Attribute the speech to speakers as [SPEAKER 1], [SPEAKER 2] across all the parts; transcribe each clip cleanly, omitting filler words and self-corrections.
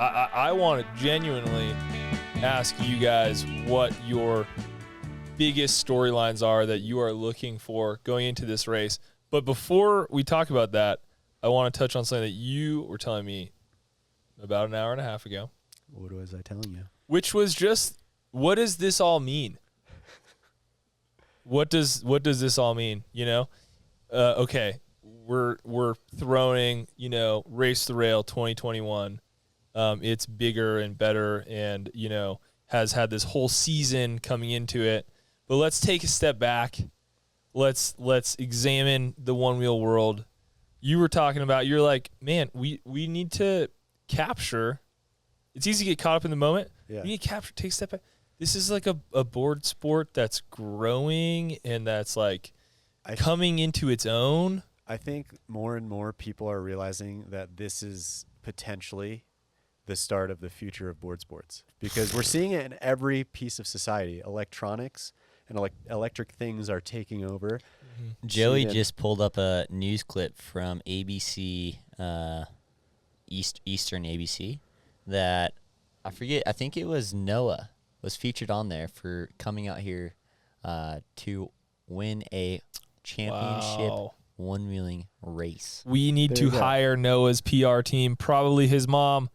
[SPEAKER 1] I want to genuinely ask you guys what your biggest storylines are that you are looking for going into this race. But before we talk about that, I want to touch on something that you were telling me about an hour and a half ago.
[SPEAKER 2] What was I telling you?
[SPEAKER 1] Which was just, what does this all mean? What does this all mean? You know, okay, we're throwing, you know, Race the Rail 2021. It's bigger and better, and you know, has had this whole season coming into it. But let's take a step back. Let's examine the Onewheel world. You were talking about, you're like, man, we need to capture. It's easy to get caught up in the moment.
[SPEAKER 2] Yeah.
[SPEAKER 1] We need to capture, take a step back. This is like a board sport that's growing and that's like coming into its own.
[SPEAKER 2] I think more and more people are realizing that this is potentially the start of the future of board sports, because we're seeing it in every piece of society. Electronics and electric things are taking over.
[SPEAKER 3] Mm-hmm. Joey just pulled up a news clip from ABC, Eastern ABC, that I forget. I think it was Noah was featured on there for coming out here to win a championship one-wheeling race.
[SPEAKER 1] We need to hire Noah's PR team, probably his mom.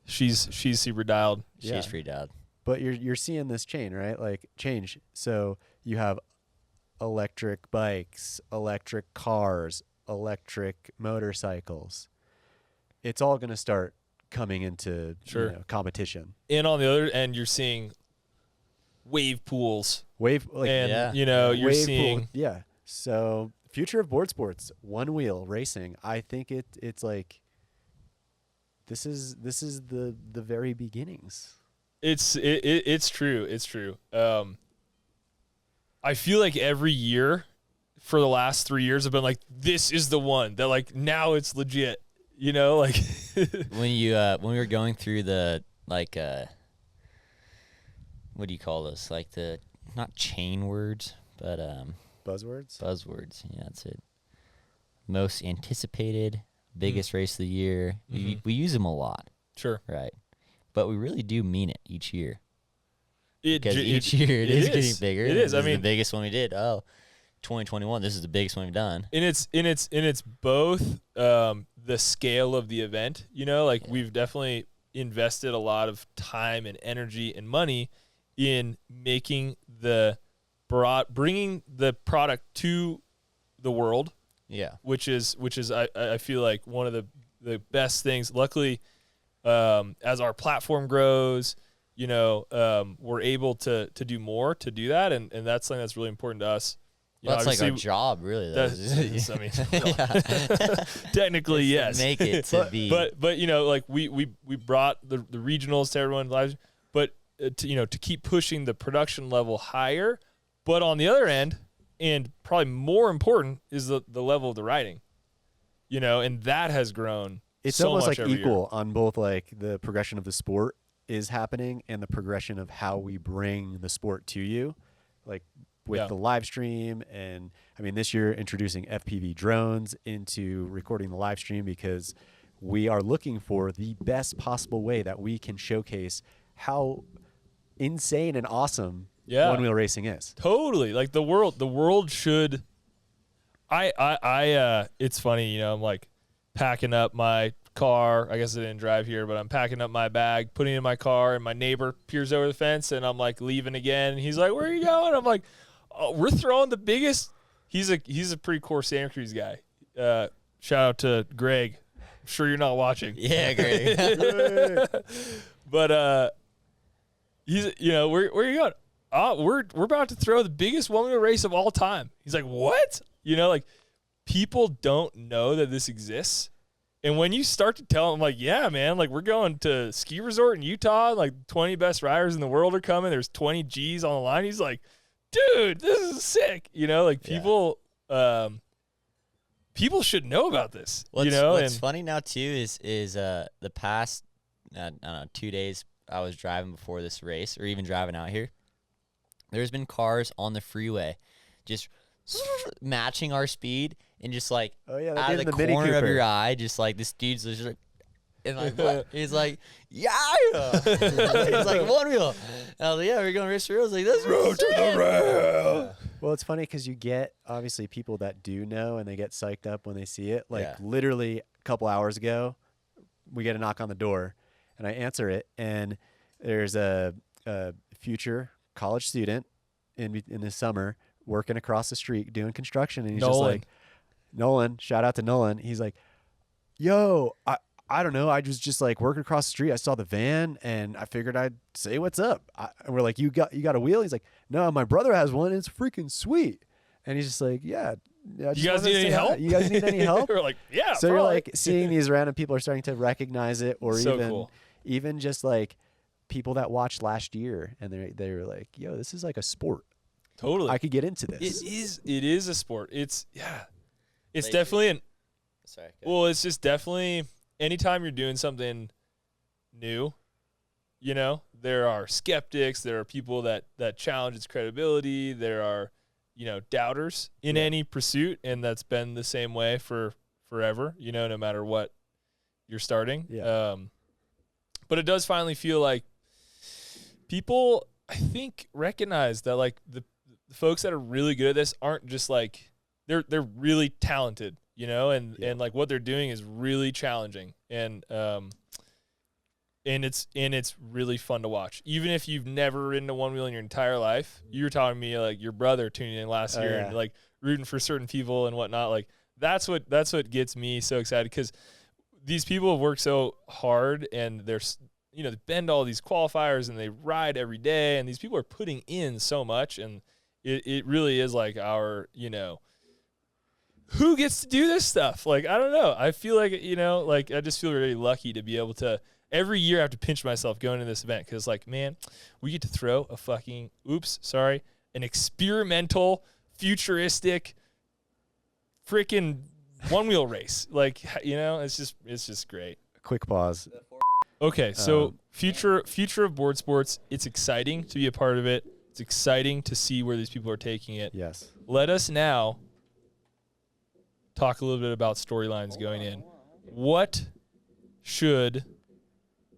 [SPEAKER 1] She's super dialed.
[SPEAKER 3] She's pretty dialed.
[SPEAKER 2] But you're seeing this chain, right? Like change. So you have electric bikes, electric cars, electric motorcycles. It's all going to start coming into competition.
[SPEAKER 1] And on the other end, you're seeing wave pools.
[SPEAKER 2] And
[SPEAKER 1] you know, you're
[SPEAKER 2] wave
[SPEAKER 1] seeing
[SPEAKER 2] pool. So future of board sports, one wheel racing. I think it's like this is the very beginnings.
[SPEAKER 1] It's true. It's true. I feel like every year for the last 3 years I've been like, this is the one that, like, now it's legit. You know, like
[SPEAKER 3] when we were going through the, like, what do you call those? Like the, not chain words, but
[SPEAKER 2] buzzwords.
[SPEAKER 3] Buzzwords. Yeah, that's it. Most anticipated, biggest race of the year.
[SPEAKER 1] Mm-hmm.
[SPEAKER 3] We use them a lot.
[SPEAKER 1] Sure.
[SPEAKER 3] Right. But we really do mean it each year. Because each
[SPEAKER 1] year
[SPEAKER 3] it is getting bigger.
[SPEAKER 1] It is. I mean,
[SPEAKER 3] the biggest one we did. 2021. This is the biggest one we've done.
[SPEAKER 1] And it's both the scale of the event. You know, like we've definitely invested a lot of time and energy and money in making bringing the product to the world.
[SPEAKER 3] Yeah.
[SPEAKER 1] Which is I feel like one of the best things. Luckily, as our platform grows, you know, we're able to do more to do that, and that's something that's really important to us.
[SPEAKER 3] Well, that's like our job, really.
[SPEAKER 1] I mean, technically, yes.
[SPEAKER 3] Make it to be.
[SPEAKER 1] But you know, like we brought the regionals to everyone live, but to keep pushing the production level higher. But on the other end, and probably more important, is the level of the riding. You know, and that has grown.
[SPEAKER 2] It's
[SPEAKER 1] so
[SPEAKER 2] almost
[SPEAKER 1] much
[SPEAKER 2] like
[SPEAKER 1] every
[SPEAKER 2] equal
[SPEAKER 1] year.
[SPEAKER 2] on both, like the progression of the sport is happening and the progression of how we bring the sport to you, like with the live stream. And I mean, this year introducing FPV drones into recording the live stream, because we are looking for the best possible way that we can showcase how insane and awesome one wheel racing is.
[SPEAKER 1] Totally. Like the world should. It's funny, you know, I'm like packing up my car. I guess I didn't drive here, but I'm packing up my bag, putting it in my car, and my neighbor peers over the fence, and I'm like leaving again. And he's like, "Where are you going?" I'm like, "Oh, we're throwing the biggest." He's a pretty core Santa Cruz guy. Shout out to Greg. I'm sure you're not watching.
[SPEAKER 3] Yeah, Greg.
[SPEAKER 1] But he's, you know, where are you going? Oh, we're about to throw the biggest one-wheel race of all time. He's like, what? You know, like, people don't know that this exists. And when you start to tell them, like, yeah, man, like, we're going to ski resort in Utah, like 20 best riders in the world are coming. There's 20 G's on the line. He's like, dude, this is sick. You know, like, people should know about this.
[SPEAKER 3] What's funny now too is the past, I don't know, 2 days I was driving before this race, or even driving out here. There's been cars on the freeway just matching our speed, and just like out of the corner of your eye, just like this dude's just like And like, what? He's like, yeah. He's like, Onewheel. And I was like, yeah, we're going to race the rail. I was like, that's
[SPEAKER 1] Road to the rail.
[SPEAKER 2] Well, it's funny because you get obviously people that do know and they get psyched up when they see it. Like literally a couple hours ago, we get a knock on the door, and I answer it, and there's a future college student in the summer working across the street doing construction, and he's just like, Nolan, shout out to Nolan. He's like, yo, I don't know. I was just like working across the street. I saw the van and I figured I'd say what's up. And we're like, you got a wheel? He's like, no, my brother has one. And it's freaking sweet. And he's just like, yeah.
[SPEAKER 1] You guys need any help?
[SPEAKER 2] You guys need any help?
[SPEAKER 1] We're like, yeah.
[SPEAKER 2] So you're like seeing these random people are starting to recognize it, or
[SPEAKER 1] so
[SPEAKER 2] even just like people that watched last year and they were like, yo, this is like a sport.
[SPEAKER 1] Totally.
[SPEAKER 2] I could get into this.
[SPEAKER 1] It is a sport. It's definitely it's just definitely anytime you're doing something new, you know, there are skeptics, there are people that challenge its credibility, there are, you know, doubters in any pursuit, and that's been the same way for forever, you know, no matter what you're starting.
[SPEAKER 2] Yeah.
[SPEAKER 1] But it does finally feel like people, I think, recognize that like the folks that are really good at this aren't just like they're really talented, you know, and like what they're doing is really challenging, and it's really fun to watch. Even if you've never ridden a one wheel in your entire life, you were telling me like your brother tuning in last year and like rooting for certain people and whatnot. Like that's what gets me so excited, because these people have worked so hard, and they're, you know, they bend all these qualifiers and they ride every day, and these people are putting in so much, and it really is like our, you know, who gets to do this stuff? Like, I don't know. I feel like, you know, like I just feel really lucky to be able to, every year I have to pinch myself going to this event, because like, man, we get to throw a fucking, an experimental, futuristic, freaking one wheel race. Like, you know, it's just great.
[SPEAKER 2] Quick pause.
[SPEAKER 1] Okay, so future of board sports, it's exciting to be a part of it. It's exciting to see where these people are taking it.
[SPEAKER 2] Yes.
[SPEAKER 1] Let us now talk a little bit about storylines going in. What should,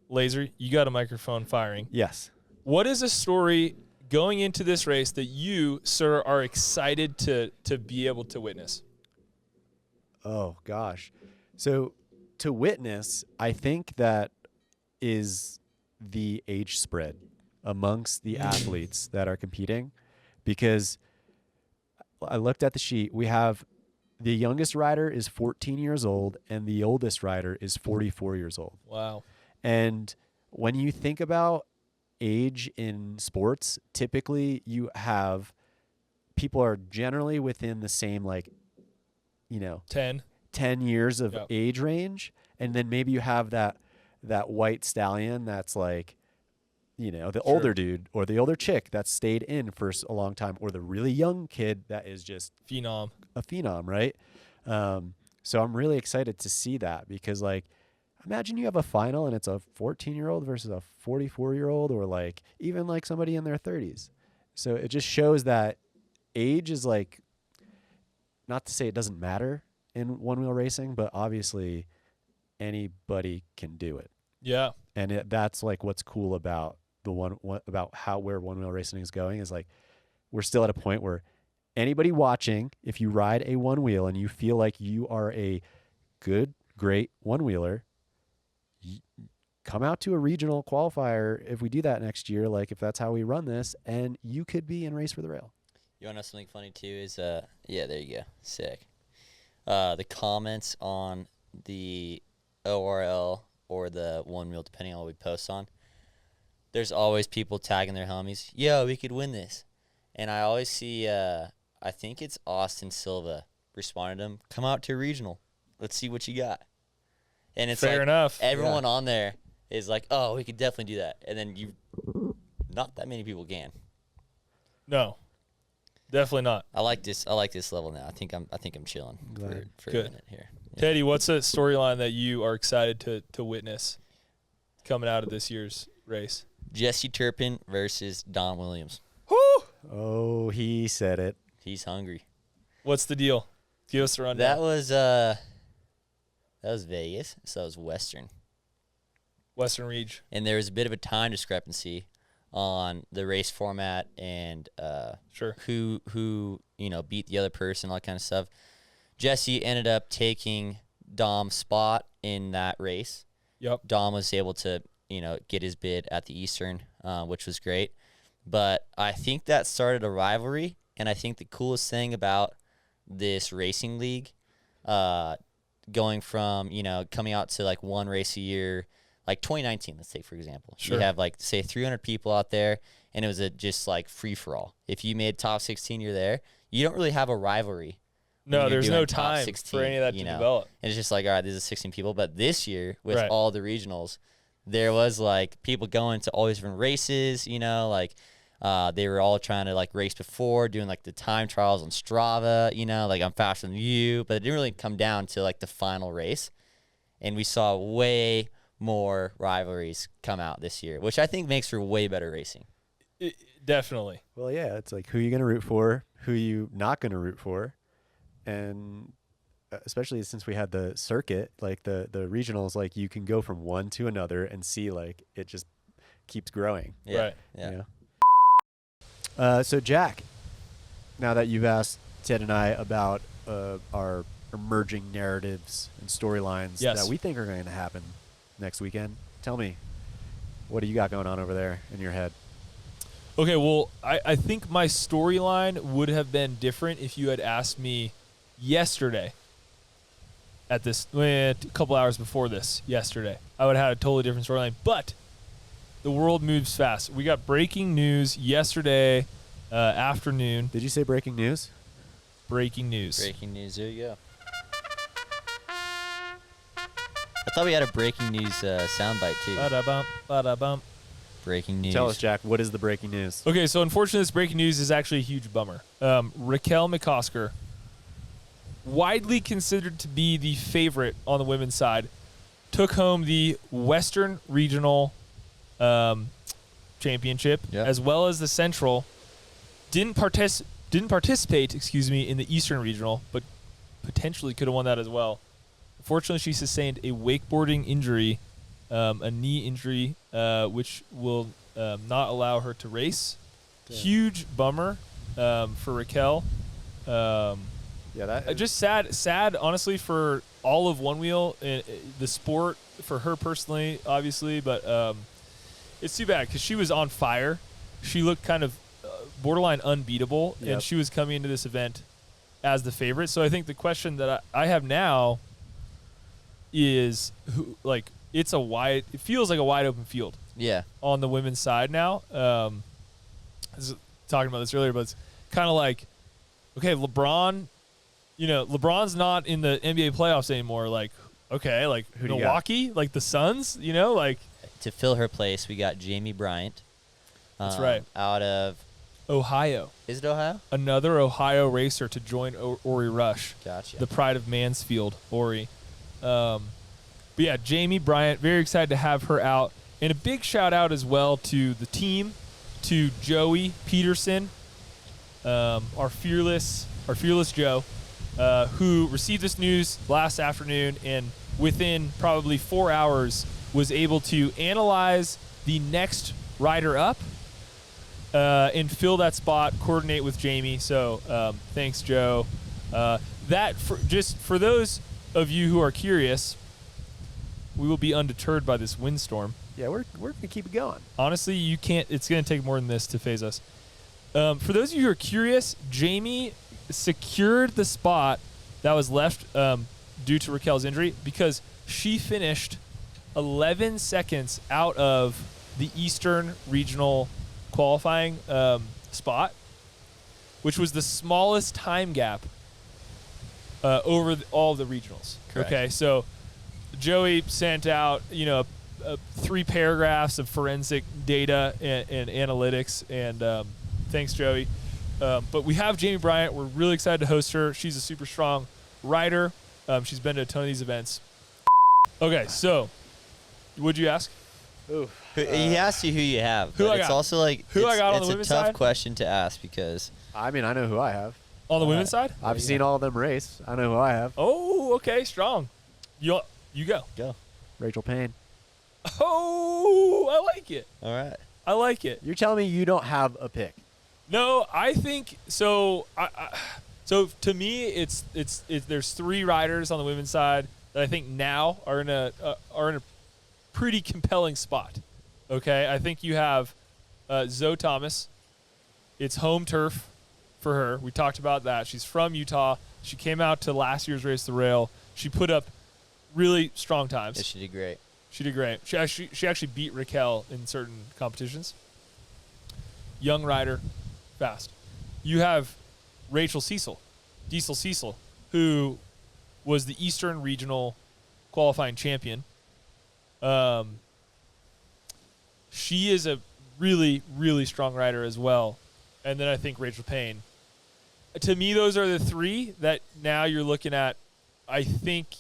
[SPEAKER 1] Laser, you got a microphone firing.
[SPEAKER 2] Yes.
[SPEAKER 1] What is a story going into this race that you, sir, are excited to be able to witness?
[SPEAKER 2] Oh, gosh. So to witness, I think that is the age spread amongst the athletes that are competing, because I looked at the sheet. We have the youngest rider is 14 years old and the oldest rider is 44 years old.
[SPEAKER 1] Wow.
[SPEAKER 2] And when you think about age in sports, typically you have people are generally within the same, like, you know, 10 years of age range. And then maybe you have that white stallion that's like, you know, the older dude or the older chick that stayed in for a long time, or the really young kid that is just a phenom, right? So I'm really excited to see that, because like, imagine you have a final and it's a 14-year-old versus a 44-year-old, or like even like somebody in their 30s. So it just shows that age is like, not to say it doesn't matter in one-wheel racing, but obviously anybody can do it.
[SPEAKER 1] Yeah.
[SPEAKER 2] And that's like what's cool about where one-wheel racing is going, is like we're still at a point where anybody watching, if you ride a one-wheel and you feel like you are a good, great one-wheeler, come out to a regional qualifier if we do that next year, like if that's how we run this, and you could be in Race for the Rail.
[SPEAKER 3] You want to know something funny too is, there you go. Sick. The comments on the ORL or the one wheel, depending on what we post on, there's always people tagging their homies. Yo, we could win this. And I always see, I think it's Austin Silva responded to him, come out to a regional. Let's see what you got. And it's
[SPEAKER 1] fair enough.
[SPEAKER 3] Everyone on there is like, oh, we could definitely do that. And then not that many people can.
[SPEAKER 1] No, definitely not.
[SPEAKER 3] I like this level now. I think I'm chilling for a minute here. Yeah.
[SPEAKER 1] Teddy, what's a storyline that you are excited to witness coming out of this year's race?
[SPEAKER 3] Jesse Turpin versus Don Williams.
[SPEAKER 1] Woo!
[SPEAKER 2] Oh, he said it.
[SPEAKER 3] He's hungry.
[SPEAKER 1] What's the deal? Give us a rundown.
[SPEAKER 3] That was Vegas, so that was Western.
[SPEAKER 1] Western Reach.
[SPEAKER 3] And there was a bit of a time discrepancy on the race format and
[SPEAKER 1] Sure.
[SPEAKER 3] who beat the other person, all that kind of stuff. Jesse ended up taking Dom's spot in that race.
[SPEAKER 1] Yep.
[SPEAKER 3] Dom was able to get his bid at the Eastern, which was great. But I think that started a rivalry, and I think the coolest thing about this racing league, going from coming out to like one race a year, like 2019, let's say for example,
[SPEAKER 1] Sure.
[SPEAKER 3] you have like say 300 people out there, and it was just like free for all. If you made top 16, you're there. You don't really have a rivalry.
[SPEAKER 1] No, there's no
[SPEAKER 3] top
[SPEAKER 1] time
[SPEAKER 3] 16,
[SPEAKER 1] for any of that to develop.
[SPEAKER 3] And it's just like, all right, this is 16 people. But this year, with
[SPEAKER 1] Right.
[SPEAKER 3] all the regionals, there was like people going to all these different races. Like they were all trying to like race before, doing like the time trials on Strava. Like I'm faster than you. But it didn't really come down to like the final race. And we saw way more rivalries come out this year, which I think makes for way better racing.
[SPEAKER 1] Definitely.
[SPEAKER 2] Well, yeah, it's like who you going to root for, who you not going to root for. And especially since we had the circuit, like the regionals, like you can go from one to another and see like it just keeps growing.
[SPEAKER 3] Yeah.
[SPEAKER 1] Right.
[SPEAKER 3] Yeah.
[SPEAKER 2] So Jack, now that you've asked Ted and I about our emerging narratives and storylines
[SPEAKER 1] Yes.
[SPEAKER 2] that we think are going to happen next weekend, tell me, what do you got going on over there in your head?
[SPEAKER 1] Okay, well, I think my storyline would have been different if you had asked me yesterday at this, a couple hours before this, yesterday. I would have had a totally different storyline, but the world moves fast. We got breaking news yesterday afternoon.
[SPEAKER 2] Did you say breaking news?
[SPEAKER 1] Breaking news.
[SPEAKER 3] Breaking news. There you go. I thought we had a breaking news soundbite too.
[SPEAKER 1] Ba-da-bump, ba-da-bump.
[SPEAKER 3] Breaking news.
[SPEAKER 2] Tell us, Jack, what is the breaking news?
[SPEAKER 1] Okay, so unfortunately, this breaking news is actually a huge bummer. Raquel McCosker, widely considered to be the favorite on the women's side, took home the Western Regional Championship,
[SPEAKER 3] Yep.
[SPEAKER 1] as well as the Central. Didn't participate, in the Eastern Regional, but potentially could have won that as well. Unfortunately, she sustained a wakeboarding injury, a knee injury, which will not allow her to race.
[SPEAKER 2] Damn.
[SPEAKER 1] Huge bummer for Raquel.
[SPEAKER 2] Yeah, that
[SPEAKER 1] Just sad, honestly, for all of Onewheel, the sport, for her personally, obviously, but it's too bad because she was on fire. She looked kind of borderline unbeatable,
[SPEAKER 2] Yep.
[SPEAKER 1] and she was coming into this event as the favorite. So I think the question that I have now is, it feels like a wide open field
[SPEAKER 3] Yeah.
[SPEAKER 1] on the women's side now. I was talking about this earlier, but it's kind of like, okay, LeBron's not in the NBA playoffs anymore. Like, okay, like
[SPEAKER 2] Who do you
[SPEAKER 1] Milwaukee, like the Suns, like
[SPEAKER 3] To fill her place, we got Jamie Bryant.
[SPEAKER 1] That's right.
[SPEAKER 3] Out of,
[SPEAKER 1] Ohio.
[SPEAKER 3] is it Ohio?
[SPEAKER 1] Another Ohio racer to join Ori Rush,
[SPEAKER 3] Gotcha.
[SPEAKER 1] the pride of Mansfield, Ori. But yeah, Jamie Bryant, very excited to have her out. And a big shout out as well to the team, to Joey Peterson, our fearless Joe, who received this news last afternoon and within probably 4 hours was able to analyze the next rider up and fill that spot, coordinate with Jamie. So thanks, Joe. For those of you who are curious, we will be undeterred by this windstorm.
[SPEAKER 2] Yeah, we're going to keep it going.
[SPEAKER 1] Honestly, you can't. It's going to take more than this to phase us. For those of you who are curious, Jamie secured the spot that was left due to Raquel's injury because she finished 11 seconds out of the Eastern Regional qualifying spot, which was the smallest time gap over all the regionals.
[SPEAKER 3] Correct.
[SPEAKER 1] Okay, so Joey sent out 3 paragraphs of forensic data and analytics, and thanks, Joey. But we have Jamie Bryant. We're really excited to host her. She's a super strong rider. She's been to a ton of these events. Okay, so would you ask?
[SPEAKER 3] He asked you who you have.
[SPEAKER 1] Who
[SPEAKER 3] but
[SPEAKER 1] I
[SPEAKER 3] it's
[SPEAKER 1] got?
[SPEAKER 3] also like
[SPEAKER 1] Who I got on
[SPEAKER 3] it's
[SPEAKER 1] the
[SPEAKER 3] a
[SPEAKER 1] women's
[SPEAKER 3] tough
[SPEAKER 1] side?
[SPEAKER 3] question to ask because
[SPEAKER 2] I mean, I know who I have.
[SPEAKER 1] On the women's side?
[SPEAKER 2] I've seen all of them race. I know who I have.
[SPEAKER 1] Oh, okay, strong. You go.
[SPEAKER 3] go.
[SPEAKER 2] Rachel Payne.
[SPEAKER 1] Oh, I like it.
[SPEAKER 3] All right.
[SPEAKER 1] I like it.
[SPEAKER 2] You're telling me you don't have a pick?
[SPEAKER 1] No, I think so. So to me, it's there's 3 riders on the women's side that I think now are in a pretty compelling spot. Okay, I think you have Zoe Thomas. It's home turf for her. We talked about that. She's from Utah. She came out to last year's Race the Rail. She put up really strong times.
[SPEAKER 3] Yeah, she did great.
[SPEAKER 1] She did great. She actually beat Raquel in certain competitions. Young rider, fast. You have Rachel Diesel Cecil, who was the Eastern Regional qualifying champion. She is a really, really strong rider as well. And then I think Rachel Payne. To me, those are the 3 that now you're looking at. I think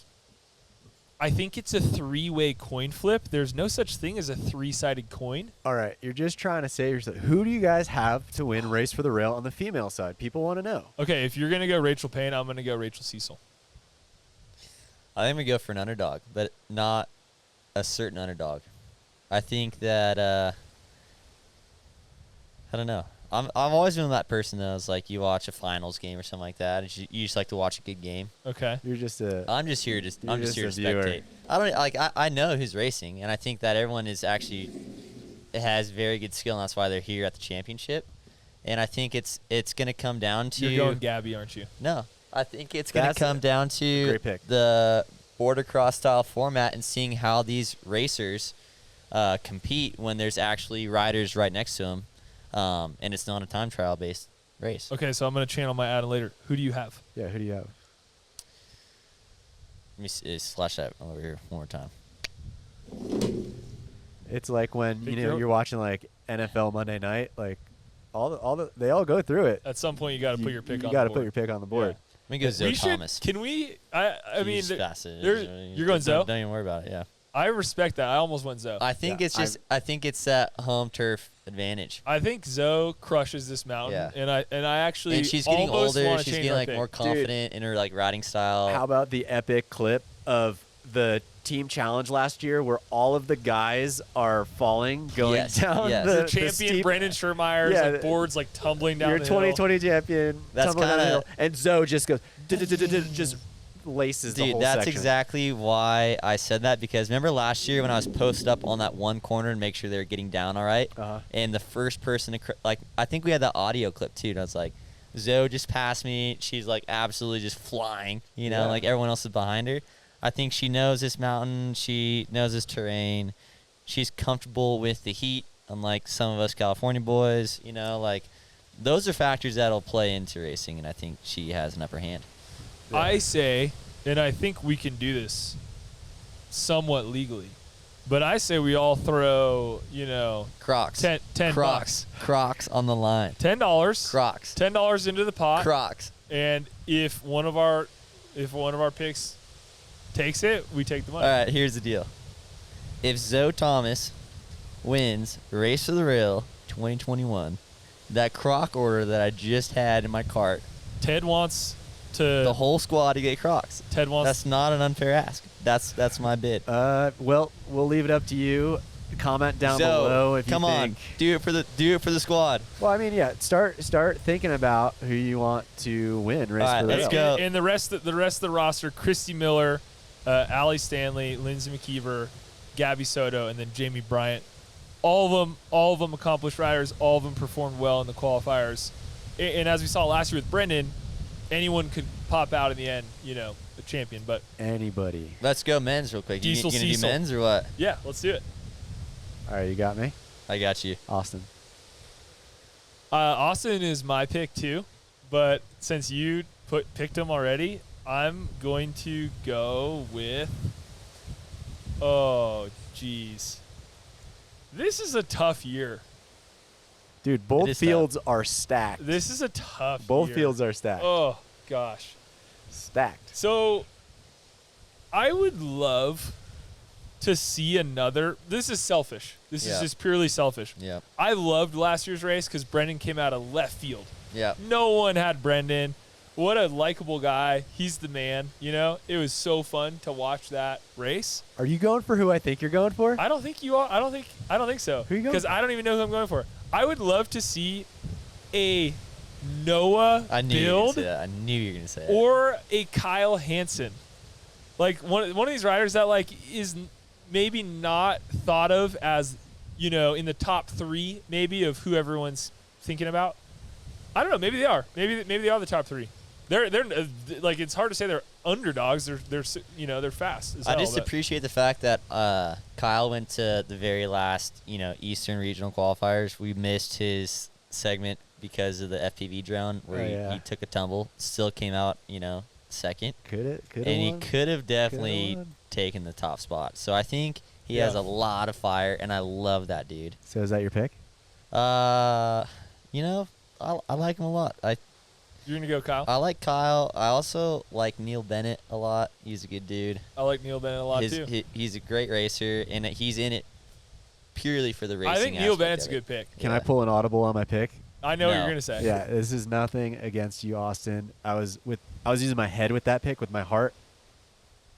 [SPEAKER 1] it's a 3-way coin flip. There's no such thing as a 3-sided coin.
[SPEAKER 2] All right, you're just trying to say yourself. Who do you guys have to win Race for the Rail on the female side? People want to know.
[SPEAKER 1] Okay, if you're going to go Rachel Payne, I'm going to go Rachel Cecil.
[SPEAKER 3] I think we go for an underdog, but not a certain underdog. I think that I don't know. I'm always been that person that was like, you watch a finals game or something like that, and you just like to watch a good game.
[SPEAKER 1] Okay.
[SPEAKER 2] You're just a.
[SPEAKER 3] I'm just here to
[SPEAKER 2] viewer.
[SPEAKER 3] spectate. I don't like. I know who's racing, and I think that everyone is actually has very good skill, and that's why they're here at the championship. And I think it's going to come down to.
[SPEAKER 1] You're going Gabby, aren't you?
[SPEAKER 3] No, I think it's going to come down to
[SPEAKER 2] great pick.
[SPEAKER 3] The border cross style format and seeing how these racers compete when there's actually riders right next to them. And it's not a time trial based race.
[SPEAKER 1] Okay, so I'm going to channel my ad later. Who do you have?
[SPEAKER 2] Yeah, who do you have?
[SPEAKER 3] Let me slash that over here one more time.
[SPEAKER 2] It's like when
[SPEAKER 1] Pick
[SPEAKER 2] you're watching like NFL Monday Night, like they all go through it.
[SPEAKER 1] At some point, you got to put your pick on the board.
[SPEAKER 2] You got to put your pick on the board.
[SPEAKER 3] Let me go Zoe Thomas.
[SPEAKER 1] Can we? I mean, you're going
[SPEAKER 3] Zoe?
[SPEAKER 1] Zoe?
[SPEAKER 3] Don't even worry about it. Yeah.
[SPEAKER 1] I respect that. I almost went Zoe.
[SPEAKER 3] I think it's just. I think it's that home turf advantage.
[SPEAKER 1] I think Zoe crushes this mountain,
[SPEAKER 3] Yeah.
[SPEAKER 1] and I actually
[SPEAKER 3] And she's getting
[SPEAKER 1] almost
[SPEAKER 3] older.
[SPEAKER 1] wanna
[SPEAKER 3] She's
[SPEAKER 1] change
[SPEAKER 3] getting
[SPEAKER 1] my
[SPEAKER 3] like
[SPEAKER 1] pick.
[SPEAKER 3] more confident in her like riding style.
[SPEAKER 2] How about the epic clip of the team challenge last year where all of the guys are falling going down
[SPEAKER 3] yes.
[SPEAKER 1] Your
[SPEAKER 2] the
[SPEAKER 1] champion
[SPEAKER 2] steep,
[SPEAKER 1] Brandon Schermeyer's like boards like tumbling down
[SPEAKER 2] your
[SPEAKER 1] the
[SPEAKER 2] 2020 champion
[SPEAKER 3] That's
[SPEAKER 2] tumbling down the
[SPEAKER 3] kinda-
[SPEAKER 2] hill, and Zoe just goes just laces the
[SPEAKER 3] Dude,
[SPEAKER 2] whole
[SPEAKER 3] that's
[SPEAKER 2] section.
[SPEAKER 3] exactly why I said that, because remember last year when I was posted up on that one corner and make sure they were getting down all right? And the first person to, I think we had that audio clip too, and I was like, Zoe just passed me. She's like absolutely just flying, like everyone else is behind her. I think she knows this mountain. She knows this terrain. She's comfortable with the heat, unlike some of us California boys, like those are factors that'll play into racing, and I think she has an upper hand.
[SPEAKER 1] I say, and I think we can do this somewhat legally, but I say we all throw,
[SPEAKER 3] Crocs.
[SPEAKER 1] 10
[SPEAKER 3] Crocs.
[SPEAKER 1] bucks.
[SPEAKER 3] Crocs on the line.
[SPEAKER 1] $10.
[SPEAKER 3] Crocs.
[SPEAKER 1] $10 into the pot.
[SPEAKER 3] Crocs.
[SPEAKER 1] And if one of our picks takes it, we take the money.
[SPEAKER 3] All right, here's the deal. If Zoe Thomas wins Race for the Rail 2021, that Croc order that I just had in my cart,
[SPEAKER 1] Ted wants
[SPEAKER 3] the whole squad to get Crocs.
[SPEAKER 1] Ted wants.
[SPEAKER 3] That's not an unfair ask. That's my bid.
[SPEAKER 2] Well, we'll leave it up to you. Comment down below if you think.
[SPEAKER 3] Come on, do it for the squad.
[SPEAKER 2] Well, I mean, yeah. Start thinking about who you want to win Race
[SPEAKER 3] All right,
[SPEAKER 2] for the
[SPEAKER 3] let's
[SPEAKER 2] Rail.
[SPEAKER 3] go.
[SPEAKER 1] And the rest of the roster: Christy Miller, Allie Stanley, Lindsay McKeever, Gabby Soto, and then Jamie Bryant. All of them accomplished riders. All of them performed well in the qualifiers. And as we saw last year with Brendan, anyone could pop out in the end, the champion. But
[SPEAKER 2] Anybody.
[SPEAKER 3] Let's go men's real quick. You
[SPEAKER 1] Diesel
[SPEAKER 3] gonna do
[SPEAKER 1] Cecil.
[SPEAKER 3] men's or what?
[SPEAKER 1] yeah, let's do it.
[SPEAKER 2] All right, you got me,
[SPEAKER 3] I got you.
[SPEAKER 2] Austin.
[SPEAKER 1] Austin is my pick too, but since you picked him already, I'm going to go with. Oh, jeez, this is a tough year.
[SPEAKER 2] Dude, both
[SPEAKER 3] is
[SPEAKER 2] fields are stacked.
[SPEAKER 1] This is a tough.
[SPEAKER 2] Both
[SPEAKER 1] year.
[SPEAKER 2] fields are stacked.
[SPEAKER 1] Oh gosh.
[SPEAKER 2] Stacked.
[SPEAKER 1] So, I would love to see another. This is selfish. This is just purely selfish.
[SPEAKER 3] Yeah.
[SPEAKER 1] I loved last year's race because Brendan came out of left field.
[SPEAKER 3] Yeah.
[SPEAKER 1] No one had Brendan. what a likable guy. He's the man. You know, it was so fun to watch that race.
[SPEAKER 2] Are you going for who I think you're going for?
[SPEAKER 1] I don't think you are. I don't think so.
[SPEAKER 2] Who you going
[SPEAKER 1] Because I don't even know who I'm going for. I would love to see a Noah build
[SPEAKER 3] I knew you were gonna say that.
[SPEAKER 1] or a Kyle Hansen. Like one of these riders that like is maybe not thought of as, you know, in the top 3 maybe of who everyone's thinking about. I don't know. Maybe they are. Maybe they are the top 3. They're like, it's hard to say they're underdogs. They're you know, they're fast as
[SPEAKER 3] I
[SPEAKER 1] hell,
[SPEAKER 3] just
[SPEAKER 1] but
[SPEAKER 3] appreciate the fact that Kyle went to the very last, you know, Eastern Regional qualifiers. We missed his segment because of the FPV drone where he took a tumble. Still came out, you know, second.
[SPEAKER 2] Could
[SPEAKER 3] And he could have definitely taken the top spot. So I think he has a lot of fire, and I love that dude.
[SPEAKER 2] So is that your pick?
[SPEAKER 3] You know, I like him a lot.
[SPEAKER 1] You're gonna go Kyle.
[SPEAKER 3] I like Kyle. I also like Neil Bennett a lot. He's a good dude.
[SPEAKER 1] I like Neil Bennett a lot too.
[SPEAKER 3] He's a great racer, and he's in it purely for the racing.
[SPEAKER 1] I think Neil
[SPEAKER 3] aspect
[SPEAKER 1] Bennett's a
[SPEAKER 3] of it.
[SPEAKER 1] good pick.
[SPEAKER 2] Can I pull an audible on my pick?
[SPEAKER 1] I know what
[SPEAKER 3] No.
[SPEAKER 1] you're gonna say.
[SPEAKER 2] Yeah, this is nothing against you, Austin. I was using my head with that pick, with my heart.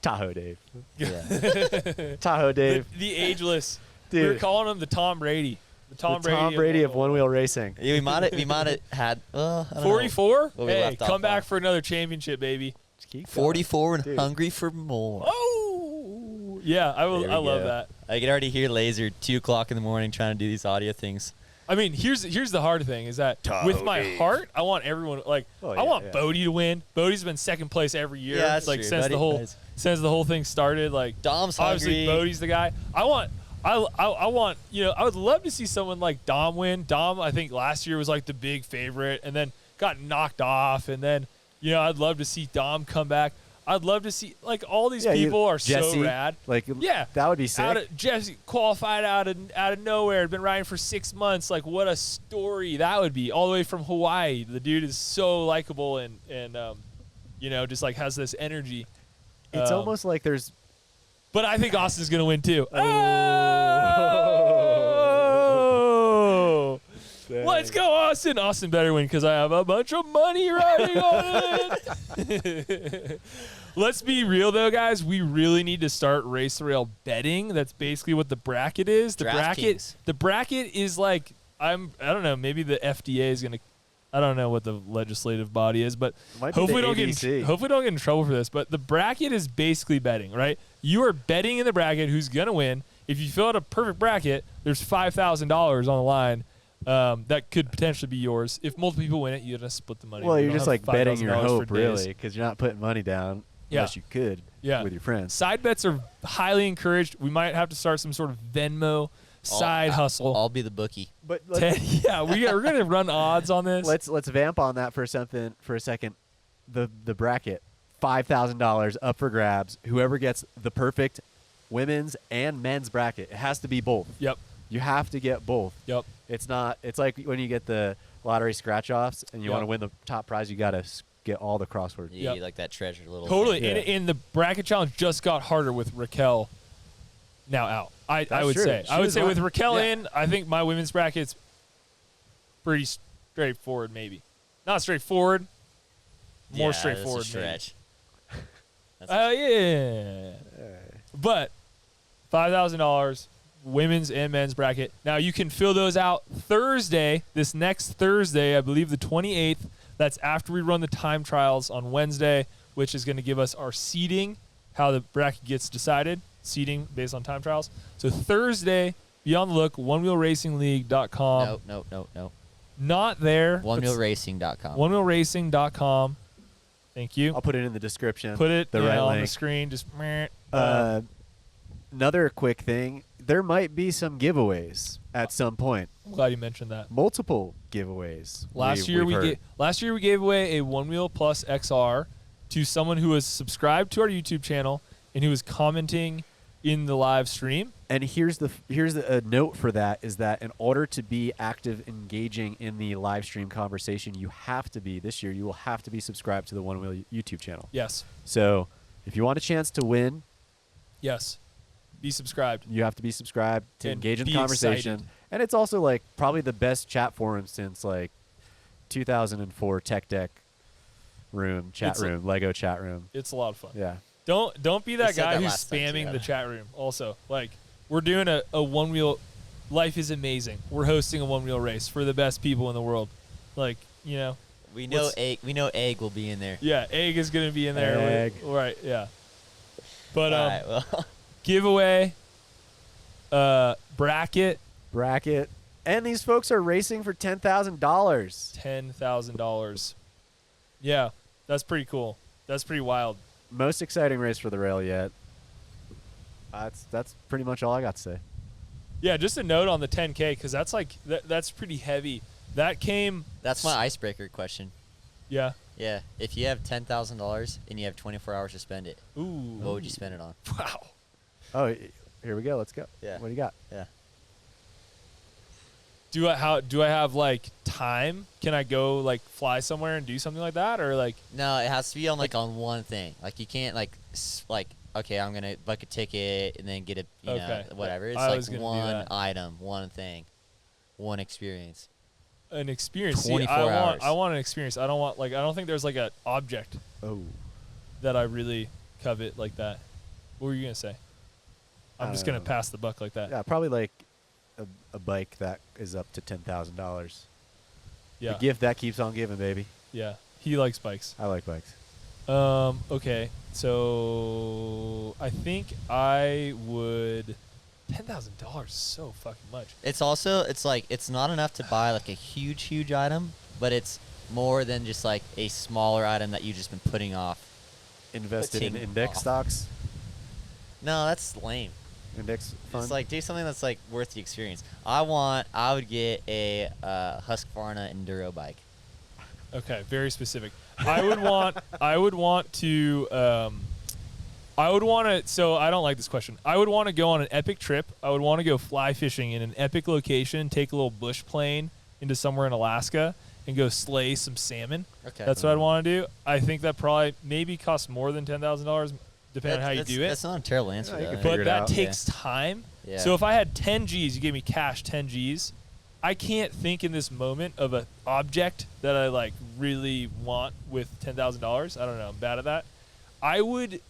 [SPEAKER 2] Tahoe Dave.
[SPEAKER 3] Yeah.
[SPEAKER 2] Tahoe Dave.
[SPEAKER 1] The ageless.
[SPEAKER 2] Dude.
[SPEAKER 1] We were calling him the Tom Brady. The Tom Brady
[SPEAKER 2] of one-wheel racing.
[SPEAKER 3] Yeah, we might have had I don't know.
[SPEAKER 1] 44.
[SPEAKER 3] What we
[SPEAKER 1] Hey,
[SPEAKER 3] left off
[SPEAKER 1] come back
[SPEAKER 3] on.
[SPEAKER 1] for another championship, baby.
[SPEAKER 2] Just keep going.
[SPEAKER 3] 44 and
[SPEAKER 2] Dude.
[SPEAKER 3] hungry for more.
[SPEAKER 1] Oh, yeah. I
[SPEAKER 3] There we
[SPEAKER 1] love
[SPEAKER 3] go.
[SPEAKER 1] that.
[SPEAKER 3] I can already hear Laser 2 o'clock in the morning trying to do these audio things.
[SPEAKER 1] I mean, here's the hard thing is that with my heart, I want everyone like I want Bodie to win. Bodie's been second place every year,
[SPEAKER 3] Yeah, that's
[SPEAKER 1] like
[SPEAKER 3] true.
[SPEAKER 1] since
[SPEAKER 3] Bodie-
[SPEAKER 1] the whole
[SPEAKER 3] Bodie's-
[SPEAKER 1] since the whole thing started. Like
[SPEAKER 3] Dom's
[SPEAKER 1] obviously
[SPEAKER 3] hungry.
[SPEAKER 1] Bodie's the guy. I want, you know, I would love to see someone like Dom win. Dom, I think last year was like the big favorite, and then got knocked off, and then you know I'd love to see Dom come back. I'd love to see like all these people are
[SPEAKER 2] Jesse,
[SPEAKER 1] so rad.
[SPEAKER 2] Like,
[SPEAKER 1] Yeah,
[SPEAKER 2] that would be sick.
[SPEAKER 1] Jesse qualified out of nowhere, had been riding for 6 months. Like, what a story that would be! All the way from Hawaii, the dude is so likable and you know, just like has this energy.
[SPEAKER 2] It's almost like there's.
[SPEAKER 1] But I think Austin's gonna win too.
[SPEAKER 2] Oh.
[SPEAKER 1] Let's go, Austin! Austin better win because I have a bunch of money riding on it. Let's be real though, guys. We really need to start race rail betting. That's basically what the bracket is. The
[SPEAKER 3] DraftKings.
[SPEAKER 1] bracket is like I don't know. Maybe the FDA is gonna. I don't know what the legislative body is, but
[SPEAKER 2] Might be
[SPEAKER 1] hopefully
[SPEAKER 2] the
[SPEAKER 1] don't
[SPEAKER 2] ABC.
[SPEAKER 1] hopefully don't get in trouble for this. But the bracket is basically betting, right? You are betting in the bracket who's gonna win. If you fill out a perfect bracket, there's $5,000 on the line. That could potentially be yours. If multiple people win it, you're gonna split the money.
[SPEAKER 2] Well,
[SPEAKER 1] You
[SPEAKER 2] you're
[SPEAKER 1] don't
[SPEAKER 2] just
[SPEAKER 1] have
[SPEAKER 2] like betting your
[SPEAKER 1] $5,000 for
[SPEAKER 2] hope,
[SPEAKER 1] days.
[SPEAKER 2] really, because you're not putting money down unless you could with your friends.
[SPEAKER 1] Side bets are highly encouraged. We might have to start some sort of Venmo side hustle.
[SPEAKER 3] I'll be the bookie.
[SPEAKER 2] But
[SPEAKER 1] Yeah, we're gonna run odds on this.
[SPEAKER 2] let's vamp on that for a second. The bracket, $5,000 up for grabs. Whoever gets the perfect women's and men's bracket, it has to be both.
[SPEAKER 1] Yep.
[SPEAKER 2] You have to get both.
[SPEAKER 1] Yep.
[SPEAKER 2] It's not. It's like when you get the lottery scratch offs and you want to win the top prize. You got to get all the crosswords.
[SPEAKER 3] Yeah,
[SPEAKER 1] Yep.
[SPEAKER 3] like that treasure little.
[SPEAKER 1] Totally.
[SPEAKER 2] Yeah.
[SPEAKER 1] And the bracket challenge just got harder with Raquel now out. I would
[SPEAKER 2] true.
[SPEAKER 1] say.
[SPEAKER 2] She
[SPEAKER 1] I would
[SPEAKER 2] was
[SPEAKER 1] say
[SPEAKER 2] on-
[SPEAKER 1] with Raquel
[SPEAKER 2] yeah.
[SPEAKER 1] in, I think my women's bracket's pretty straightforward, maybe. Not straightforward. More straightforward.
[SPEAKER 3] That's a stretch. That's
[SPEAKER 1] Oh yeah. But $5,000 women's and men's bracket. Now you can fill those out Thursday, this next Thursday, I believe the 28th. That's after we run the time trials on Wednesday, which is going to give us our seeding, how the bracket gets decided, seeding based on time trials. So Thursday, be on the look, onewheelracingleague.com.
[SPEAKER 3] No.
[SPEAKER 1] Not there.
[SPEAKER 3] OneWheelRacing.com.
[SPEAKER 1] Onewheelracing.com. Thank you.
[SPEAKER 2] I'll put it in the description.
[SPEAKER 1] Put it
[SPEAKER 2] the right
[SPEAKER 1] on
[SPEAKER 2] link.
[SPEAKER 1] the screen. Just
[SPEAKER 2] Another quick thing. There might be some giveaways at some point.
[SPEAKER 1] I'm glad you mentioned that.
[SPEAKER 2] Multiple giveaways.
[SPEAKER 1] Last year we gave away a One Wheel Plus XR to someone who was subscribed to our YouTube channel and who was commenting in the live stream.
[SPEAKER 2] And here's a note for that is that in order to be active, engaging in the live stream conversation, you will have to be subscribed to the One Wheel YouTube channel.
[SPEAKER 1] Yes.
[SPEAKER 2] So if you want a chance to win,
[SPEAKER 1] Yes. Be subscribed.
[SPEAKER 2] you have to be subscribed to
[SPEAKER 1] And
[SPEAKER 2] engage in the
[SPEAKER 1] be
[SPEAKER 2] conversation.
[SPEAKER 1] excited.
[SPEAKER 2] And it's also like probably the best chat forum since like 2004 Tech Deck room, chat room, Lego chat room.
[SPEAKER 1] It's a lot of fun.
[SPEAKER 2] Yeah.
[SPEAKER 1] Don't be that
[SPEAKER 3] said
[SPEAKER 1] guy
[SPEAKER 3] that
[SPEAKER 1] who's
[SPEAKER 3] last time,
[SPEAKER 1] spamming
[SPEAKER 3] too.
[SPEAKER 1] the chat room. Also, like, we're doing a one wheel. Life is amazing. We're hosting a one wheel race for the best people in the world. Like, you know.
[SPEAKER 3] We know Egg will be in there.
[SPEAKER 1] Yeah, Egg is going to be in there.
[SPEAKER 2] Egg.
[SPEAKER 1] Right, yeah. But
[SPEAKER 3] All right, well.
[SPEAKER 1] giveaway, bracket,
[SPEAKER 2] and these folks are racing for $10,000.
[SPEAKER 1] $10,000. Yeah, that's pretty cool. That's pretty wild.
[SPEAKER 2] Most exciting race for the rail yet. That's pretty much all I got to say.
[SPEAKER 1] Yeah, just a note on the 10K because that's like that's pretty heavy. That came.
[SPEAKER 3] That's my icebreaker question.
[SPEAKER 1] Yeah.
[SPEAKER 3] Yeah. If you have $10,000 and you have 24 hours to spend it,
[SPEAKER 1] Ooh.
[SPEAKER 3] what would you spend it on?
[SPEAKER 1] Wow.
[SPEAKER 2] Oh, here we go. Let's go.
[SPEAKER 3] Yeah.
[SPEAKER 2] What do you got?
[SPEAKER 3] Yeah.
[SPEAKER 1] Do I have like time? Can I go like fly somewhere and do something like that, or like?
[SPEAKER 3] No, it has to be on on one thing. Like you can't like okay, I'm gonna book a ticket and then get a you know whatever. It's
[SPEAKER 1] I was
[SPEAKER 3] like
[SPEAKER 1] gonna do
[SPEAKER 3] one
[SPEAKER 1] that.
[SPEAKER 3] item, one thing, one experience.
[SPEAKER 1] An experience.
[SPEAKER 3] 24 hours.
[SPEAKER 1] I want an experience. I don't think there's like an object
[SPEAKER 2] Oh.
[SPEAKER 1] that I really covet like that. What were you gonna say? I'm just gonna
[SPEAKER 2] know.
[SPEAKER 1] pass the buck like that.
[SPEAKER 2] Yeah, probably like a bike that is up to $10,000.
[SPEAKER 1] Yeah.
[SPEAKER 2] A gift that keeps on giving, baby.
[SPEAKER 1] Yeah. He likes bikes.
[SPEAKER 2] I like bikes.
[SPEAKER 1] Okay. So I think I would. $10,000 is so fucking much.
[SPEAKER 3] It's also it's not enough to buy like a huge item, but it's more than just like a smaller item that you've just been putting off.
[SPEAKER 2] Invested in
[SPEAKER 3] Putting
[SPEAKER 2] index
[SPEAKER 3] off.
[SPEAKER 2] stocks.
[SPEAKER 3] No, that's lame.
[SPEAKER 2] Index fund.
[SPEAKER 3] It's like do something that's like worth the experience. I would get a Husqvarna enduro bike.
[SPEAKER 1] Okay, very specific. I would want to, so I don't like this question. I would want to go on an epic trip. I would want to go fly fishing in an epic location, take a little bush plane into somewhere in Alaska and go slay some salmon.
[SPEAKER 3] Okay.
[SPEAKER 1] That's what I'd want to do. I think that probably maybe costs more than $10,000 depending on how you do it.
[SPEAKER 3] That's not a terrible answer,
[SPEAKER 2] Yeah, you
[SPEAKER 3] though.
[SPEAKER 2] can figure
[SPEAKER 1] But
[SPEAKER 2] it
[SPEAKER 1] that
[SPEAKER 2] out.
[SPEAKER 1] takes time.
[SPEAKER 3] Yeah.
[SPEAKER 1] So if I had 10 G's, you gave me cash 10 G's, I can't think in this moment of an object that I like really want with $10,000. I don't know. I'm bad at that. I would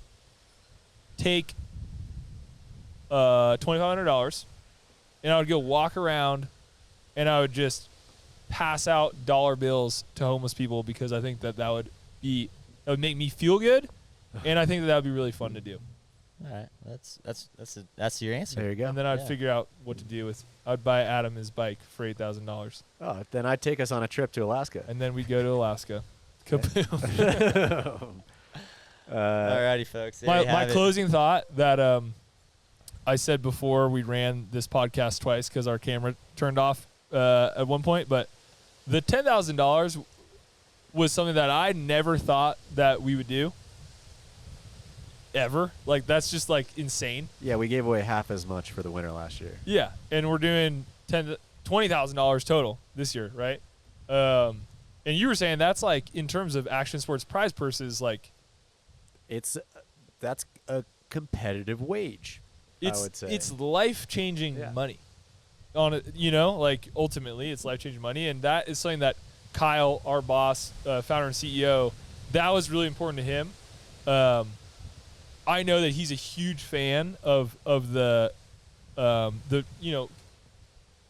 [SPEAKER 1] take $2,500 and I would go walk around and I would just pass out dollar bills to homeless people because I think that would make me feel good, and I think that would be really fun to do.
[SPEAKER 3] All right, that's your answer.
[SPEAKER 2] There you go.
[SPEAKER 1] And then I'd
[SPEAKER 3] Yeah.
[SPEAKER 1] figure out what to do with. I'd buy Adam his bike for $8,000,
[SPEAKER 2] Oh, then I'd take us on a trip to Alaska.
[SPEAKER 1] and then we'd go to Alaska. Kaboom.
[SPEAKER 3] Alrighty, folks. There you
[SPEAKER 1] my
[SPEAKER 3] have it.
[SPEAKER 1] closing thought that I said before we ran this podcast twice because our camera turned off at one point, but the $10,000 was something that I never thought that we would do ever. Like that's just like insane.
[SPEAKER 2] Yeah, we gave away half as much for the winter last year.
[SPEAKER 1] Yeah, and we're doing $20,000 total this year, right? And you were saying that's like in terms of action sports prize purses, like
[SPEAKER 2] That's a competitive wage. I would say
[SPEAKER 1] it's life-changing
[SPEAKER 2] Yeah.
[SPEAKER 1] money. On it, like ultimately it's life-changing money, and that is something that Kyle, our boss, founder and CEO, that was really important to him. I know that he's a huge fan of the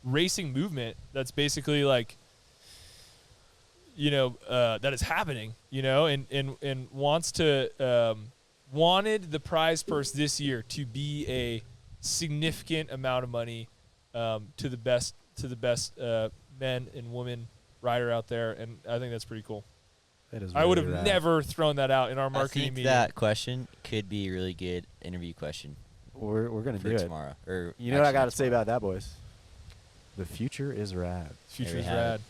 [SPEAKER 1] racing movement. That's basically like that is happening. And wants to wanted the prize purse this year to be a significant amount of money to the best men and women rider out there, and I think that's pretty cool.
[SPEAKER 2] that is.
[SPEAKER 1] I would
[SPEAKER 2] really
[SPEAKER 1] have
[SPEAKER 2] rad.
[SPEAKER 1] never thrown that out in our
[SPEAKER 3] I
[SPEAKER 1] marketing
[SPEAKER 3] think
[SPEAKER 1] meeting.
[SPEAKER 3] that question could be a really good interview question
[SPEAKER 2] We're gonna
[SPEAKER 3] for
[SPEAKER 2] do it.
[SPEAKER 3] tomorrow. Or
[SPEAKER 2] You know what I
[SPEAKER 3] actually
[SPEAKER 2] got to say
[SPEAKER 3] tomorrow.
[SPEAKER 2] about that, boys? The future is rad.
[SPEAKER 1] Future
[SPEAKER 3] There
[SPEAKER 1] is
[SPEAKER 3] we have
[SPEAKER 1] rad.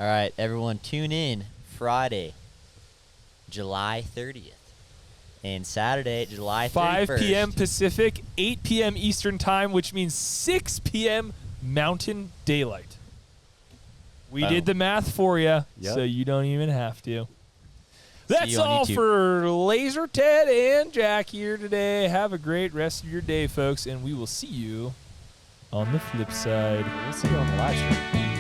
[SPEAKER 3] All right, everyone, tune in Friday, July 30th, and Saturday, July 31st.
[SPEAKER 1] 5 p.m. Pacific, 8 p.m. Eastern time, which means 6 p.m. Mountain Daylight. We
[SPEAKER 3] Boom.
[SPEAKER 1] did the math for you,
[SPEAKER 2] Yep.
[SPEAKER 1] so you don't even have to. That's
[SPEAKER 3] you on
[SPEAKER 1] all
[SPEAKER 3] YouTube.
[SPEAKER 1] for Laser Ted and Jack here today. Have a great rest of your day, folks, and we will see you on the flip side.
[SPEAKER 2] We'll see you on the live stream.